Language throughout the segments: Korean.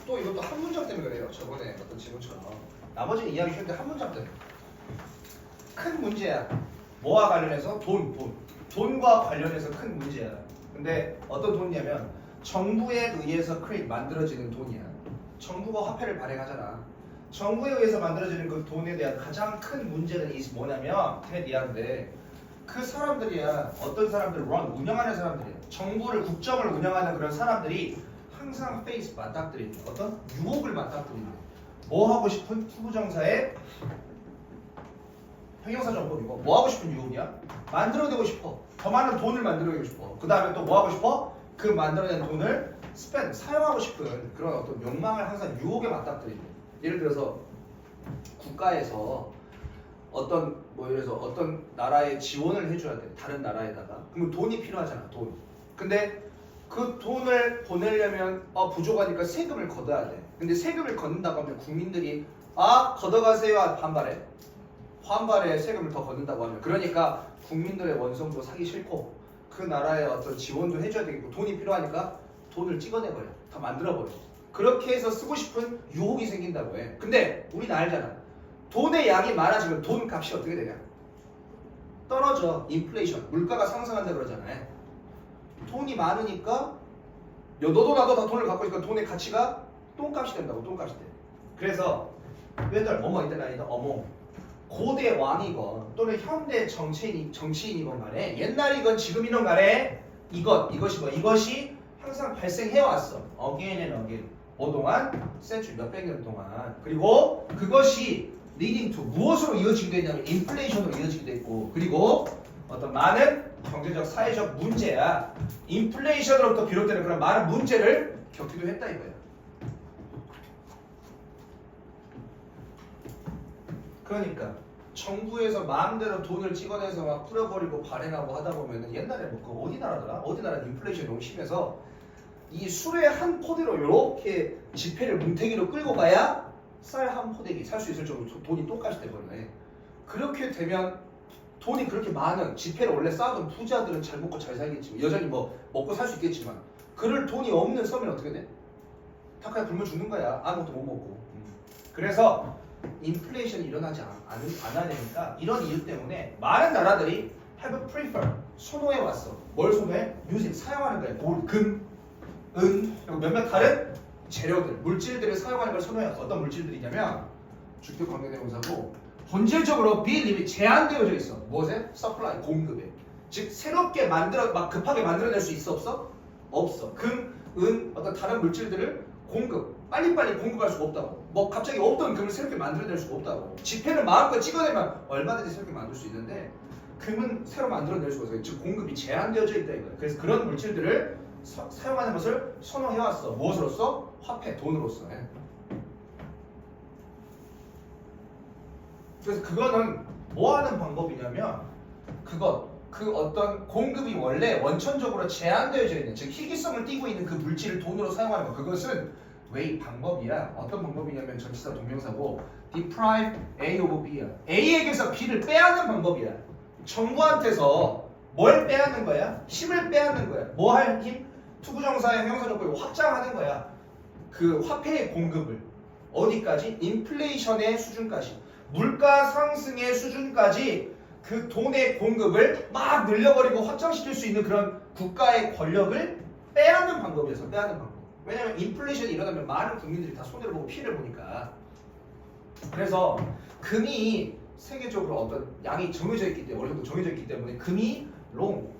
또 이것도 한 문장 때문에 그래요. 저번에 어떤 질문처럼. 나머지는 이해하기 쉬운데 한 문장 때문에. 큰 문제야. 뭐와 관련해서? 돈과 관련해서 큰 문제야. 근데 어떤 돈이냐면 정부에 의해서 만들어지는 돈이야. 정부가 화폐를 발행하잖아. 정부에 의해서 만들어지는 그 돈에 대한 가장 큰 문제는 뭐냐면 테디아인데 그 사람들이야. 어떤 사람들 운영하는 사람들이야. 정부를 국정을 운영하는 그런 사람들이 항상 맞닥뜨리는 어떤 유혹을 맞닥뜨리는 뭐 하고 싶은 투부정사의 형용사정법이고 뭐 하고 싶은 유혹이야? 만들어내고 싶어. 더 많은 돈을 만들어내고 싶어. 그 다음에 또 뭐 하고 싶어? 그 만들어낸 돈을 사용하고 싶은 그런 어떤 욕망을 항상 유혹에 맞닥뜨리는. 예를 들어서 국가에서 예를 들어서 어떤 나라에 지원을 해줘야 돼. 다른 나라에다가. 그러면 돈이 필요하잖아. 돈. 근데 그 돈을 보내려면 부족하니까 세금을 걷어야 돼. 근데 세금을 걷는다고 하면 국민들이 걷어가세요 환발에 세금을 더 걷는다고 하면 그러니까 국민들의 원성도 사기 싫고 그 나라에 어떤 지원도 해줘야 되겠고 돈이 필요하니까 돈을 찍어내버려. 다 만들어버려. 그렇게 해서 쓰고 싶은 유혹이 생긴다고 해. 근데 우리는 알잖아. 돈의 양이 많아지면 돈 값이 어떻게 되냐? 떨어져. 인플레이션. 물가가 상승한다 그러잖아요. 돈이 많으니까 너도 나도 다 돈을 갖고 있으니까 돈의 가치가 똥값이 된다고. 똥값이 돼. 그래서 whether 뭐뭐 있든 아니다 고대 왕이건 또는 현대 정치인이건 간에 옛날이건 지금이건 간에 이것이 항상 발생해왔어. again and again. 뭐동안? 센츄리 몇백 년 동안. 그리고 그것이 leading to 무엇으로 이어지기도 했냐면 인플레이션으로 이어지기도 했고 그리고 어떤 많은 경제적 사회적 문제야. 인플레이션으로부터 비롯되는 그런 많은 문제를 겪기도 했다 이거야. 그러니까 정부에서 마음대로 돈을 찍어내서 막 뿌려버리고 발행하고 하다 보면은 옛날에 어디 나라 인플레이션이 너무 심해서 이 술의 한 포대로 이렇게 지폐를 뭉태기로 끌고 가야 쌀 한 포대기 살 수 있을 정도로 돈이 똑같이 돼버리네. 그렇게 되면 돈이 그렇게 많은 지폐를 원래 쌓아둔 부자들은 잘 먹고 잘 살겠지만 여전히 먹고 살 수 있겠지만 그럴 돈이 없는 서민 어떻게 돼? 다 그냥 굶어 죽는 거야. 아무것도 못 먹고. 그래서 인플레이션이 일어나지 않아야 되니까 이런 이유 때문에 많은 나라들이 have prefer 선호해 왔어. 뭘 선호해? music 사용하는 거야. 골, 금, 은 그리고 몇몇 다른 재료들, 물질들을 사용하는 걸 선호해 왔어. 어떤 물질들이냐면 주격 관계대명사고 본질적으로 be limit 제한되어져 있어. 무엇에? supply 공급에. 즉 새롭게 급하게 만들어낼 수 있어 없어? 없어. 금, 은 어떤 다른 물질들을 빨리빨리 공급할 수가 없다고. 갑자기 없던 금을 새롭게 만들어낼 수가 없다고. 지폐를 마음껏 찍어내면 얼마든지 새롭게 만들 수 있는데 금은 새로 만들어낼 수가 없어요. 즉 공급이 제한되어져 있다 이거예요. 그래서 그런 물질들을 사용하는 것을 선호해왔어. 무엇으로써? 화폐, 돈으로써. 그래서 그거는 뭐 하는 방법이냐면 그 어떤 공급이 원래 원천적으로 제한되어져 있는 즉 희귀성을 띠고 있는 그 물질을 돈으로 사용하는 거 그것은 왜 방법이야? 어떤 방법이냐면 전치사 동명사고 deprive A of B야. A에게서 B를 빼앗는 방법이야. 정부한테서 뭘 빼앗는 거야? 힘을 빼앗는 거야. 뭐 할 힘? 투부정사의 형용사적으로 확장하는 거야. 그 화폐의 공급을 어디까지? 인플레이션의 수준까지. 물가 상승의 수준까지 그 돈의 공급을 막 늘려버리고 확장시킬 수 있는 그런 국가의 권력을 빼앗는 방법이어서 빼앗는 방법. 왜냐면 인플레이션이 일어나면 많은 국민들이 다 손해를 보고 피해를 보니까. 그래서 금이 세계적으로 어떤 양이 정해져 있기 때문에 어느 정도 정해져 있기 때문에 금이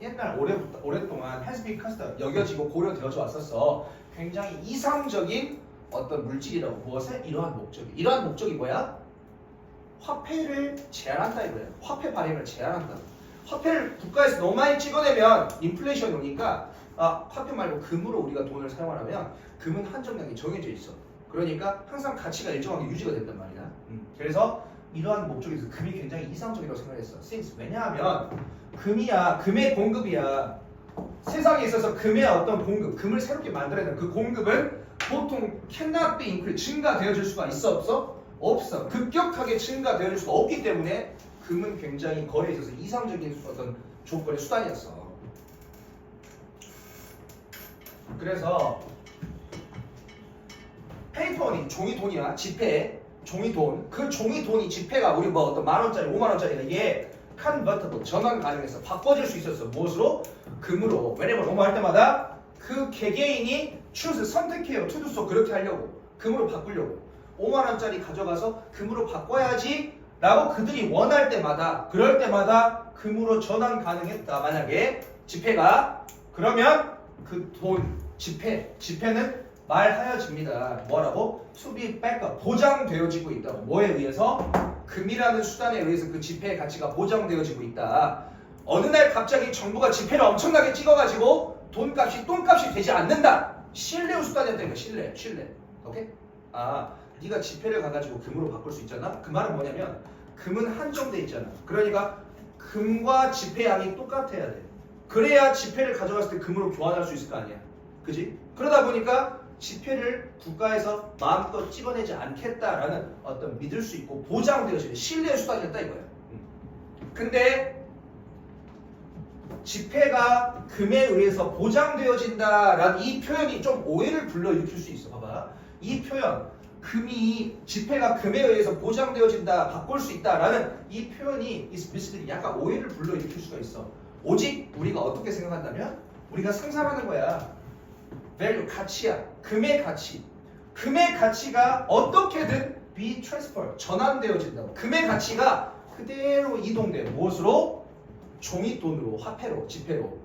옛날 오랫동안 has been considered 여겨지고 고려되어져 왔었어. 굉장히 이상적인 어떤 물질이라고. 무엇에? 이러한 목적이 뭐야? 화폐를 제한한다 이거예요. 화폐 발행을 제한한다. 화폐를 국가에서 너무 많이 찍어내면 인플레이션이 오니까 화폐 말고 금으로 우리가 돈을 사용하려면 금은 한정량이 정해져 있어. 그러니까 항상 가치가 일정하게 유지가 된단 말이야. 그래서 이러한 목적에서 금이 굉장히 이상적이라고 생각했어. 왜냐하면 금의 공급이야. 세상에 있어서 금의 어떤 공급, 금을 새롭게 만들어내는 그 공급은 보통 cannot be increased, 증가되어질 수가 있어 없어? 없어. 급격하게 증가되어질 수가 없기 때문에 금은 굉장히 거래에 있어서 이상적인 어떤 조건의 수단이었어. 그래서 페이퍼니 종이 돈이야. 지폐, 종이 돈. 그 종이 돈이 지폐가 우리 뭐 어떤 10,000원짜리, 50,000원짜리가 이게 convertible 전환 가능해서 바꿔질 수 있었어. 무엇으로? 금으로. 왜냐면 뭐뭐 할 때마다 그 개개인이 choose 선택해요. to do so 그렇게 하려고. 금으로 바꾸려고. 50,000원짜리 가져가서 금으로 바꿔야지 라고 그들이 원할 때마다 그럴 때마다 금으로 전환 가능했다. 만약에 지폐가 그러면 그 돈, 지폐는 말하여집니다. 뭐라고? To be backup. 보장되어지고 있다고. 뭐에 의해서? 금이라는 수단에 의해서 그 지폐의 가치가 보장되어지고 있다. 어느 날 갑자기 정부가 지폐를 엄청나게 찍어가지고 돈값이 똥값이 되지 않는다. 신뢰의 수단이었다니까. 신뢰. 오케이? 네가 지폐를 가가지고 금으로 바꿀 수 있잖아. 그 말은 뭐냐면 금은 한정돼 있잖아. 그러니까 금과 지폐 양이 똑같아야 돼. 그래야 지폐를 가져갔을 때 금으로 교환할 수 있을 거 아니야. 그지? 그러다 보니까 지폐를 국가에서 마음껏 찍어내지 않겠다라는 어떤 믿을 수 있고 보장되어지는 신뢰의 수단이었다 이거야. 근데 지폐가 금에 의해서 보장되어진다라는 이 표현이 좀 오해를 불러일으킬 수 있어. 봐봐. 이 표현 지폐가 금에 의해서 보장되어진다, 바꿀 수 있다라는 이 표현이 약간 오해를 불러일으킬 수가 있어. 오직 우리가 어떻게 생각한다면 우리가 상상하는 거야. value, 가치야. 금의 가치. 금의 가치가 어떻게든 be transfer, 전환되어진다고. 금의 가치가 그대로 이동돼. 무엇으로? 종이돈으로, 화폐로, 지폐로.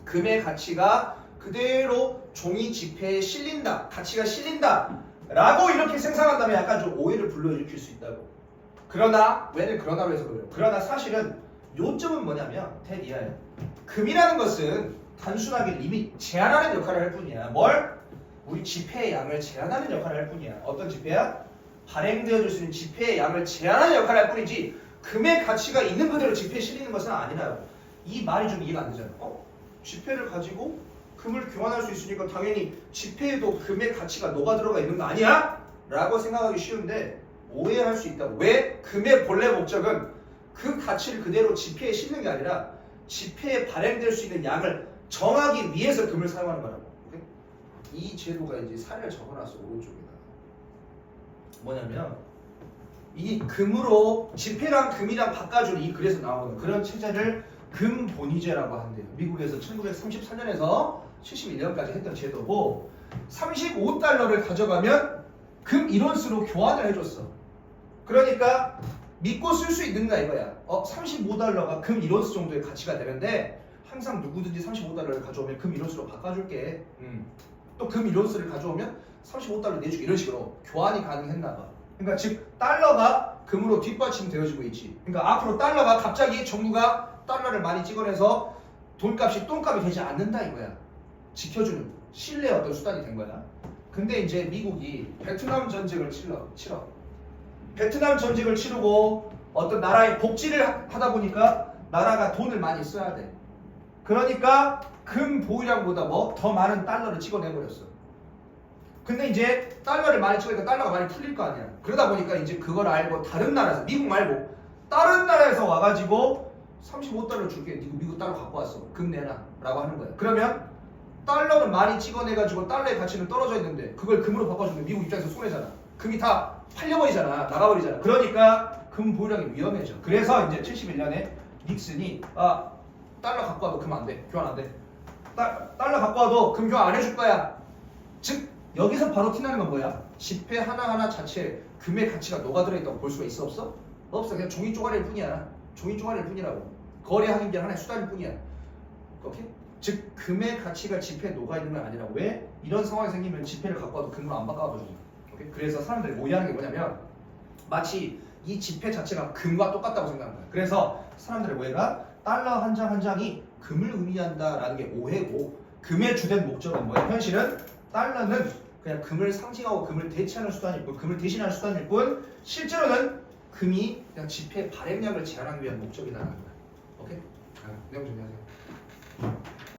금의 가치가 그대로 종이 지폐에 실린다. 가치가 실린다. 라고 이렇게 생각한다면 약간 좀 오해를 불러일으킬 수 있다고. 그러나, 왜는 그러나로 해서 그래요. 그러나 사실은 요점은 뭐냐면 테디야. 금이라는 것은 단순하게 리밋, 제한하는 역할을 할 뿐이야. 뭘? 우리 지폐의 양을 제한하는 역할을 할 뿐이야. 어떤 지폐야? 발행되어질 수 있는 지폐의 양을 제한하는 역할을 할 뿐이지 금의 가치가 있는 그대로 지폐에 실리는 것은 아니라고. 이 말이 좀 이해가 안 되잖아. 지폐를 가지고 금을 교환할 수 있으니까 당연히 지폐에도 금의 가치가 녹아 들어가 있는 거 아니야? 라고 생각하기 쉬운데 오해할 수 있다고. 왜? 금의 본래 목적은 그 가치를 그대로 지폐에 실는 게 아니라 지폐에 발행될 수 있는 양을 정하기 위해서 금을 사용하는 거라고. 오케이? 이 제도가 이제 사례를 적어놨어. 오른쪽에다. 뭐냐면 이 금으로 지폐랑 금이랑 바꿔주는 이 글에서 나오는 그런 체제를 금본위제라고 한대요. 미국에서 1934년에서 71년까지 했던 제도고 35달러를 가져가면 금 1온스로 교환을 해줬어. 그러니까 믿고 쓸 수 있는가 이거야. 35달러가 금 1온스 정도의 가치가 되는데 항상 누구든지 35달러를 가져오면 금 1온스로 바꿔줄게. 또 금 1온스를 가져오면 35달러 내주고 이런 식으로 교환이 가능했나 봐. 그러니까 즉 달러가 금으로 뒷받침되어지고 있지. 그러니까 앞으로 달러가 갑자기 정부가 달러를 많이 찍어내서 돈값이 똥값이 되지 않는다 이거야. 지켜주는 신뢰의 어떤 수단이 된 거야. 근데 이제 미국이 베트남 전쟁을 치러. 베트남 전쟁을 치르고 어떤 나라의 복지를 하다 보니까 나라가 돈을 많이 써야 돼. 그러니까 금 보유량보다 더 많은 달러를 찍어내버렸어. 근데 이제 달러를 많이 찍으니까 달러가 많이 풀릴 거 아니야. 그러다 보니까 이제 그걸 알고 다른 나라에서, 미국 말고 다른 나라에서 와가지고 35달러 줄게. 미국 달러 갖고 왔어. 금 내놔 라고 하는 거야. 그러면 달러는 많이 찍어내가지고 달러의 가치는 떨어져 있는데 그걸 금으로 바꿔주면 미국 입장에서 손해잖아. 금이 다 팔려버리잖아. 나가버리잖아. 그러니까 금 보유량이 위험해져. 그래서 이제 71년에 닉슨이 달러 갖고 와도 금 안 돼. 교환 안 돼. 달러 갖고 와도 금 교환 안 해줄 거야. 즉 여기서 바로 티나는 건 뭐야? 지폐 하나하나 자체에 금의 가치가 녹아들어 있다고 볼 수가 있어 없어? 없어. 그냥 종이 쪼가리일 뿐이야. 종이 쪼가리일 뿐이라고. 거래하는 게 하나의 수단일 뿐이야. 오케이? 즉 금의 가치가 지폐에 녹아 있는 건 아니라 왜? 이런 상황이 생기면 지폐를 갖고 와도 금으로 안 바꿔주는 거야. 오케이? 그래서 사람들이 오해하는 게 뭐냐면 마치 이 지폐 자체가 금과 똑같다고 생각하는 거야. 그래서 사람들의 오해가 달러 한 장 한 장이 금을 의미한다라는 게 오해고 금의 주된 목적은 뭐야? 현실은 달러는 그냥 금을 상징하고 금을 대체하는 수단일 뿐, 금을 대신하는 수단일 뿐 실제로는 금이 그냥 지폐 발행량을 제한하기 위한 목적이라는 거야. 오케이? 내용 정리하세요.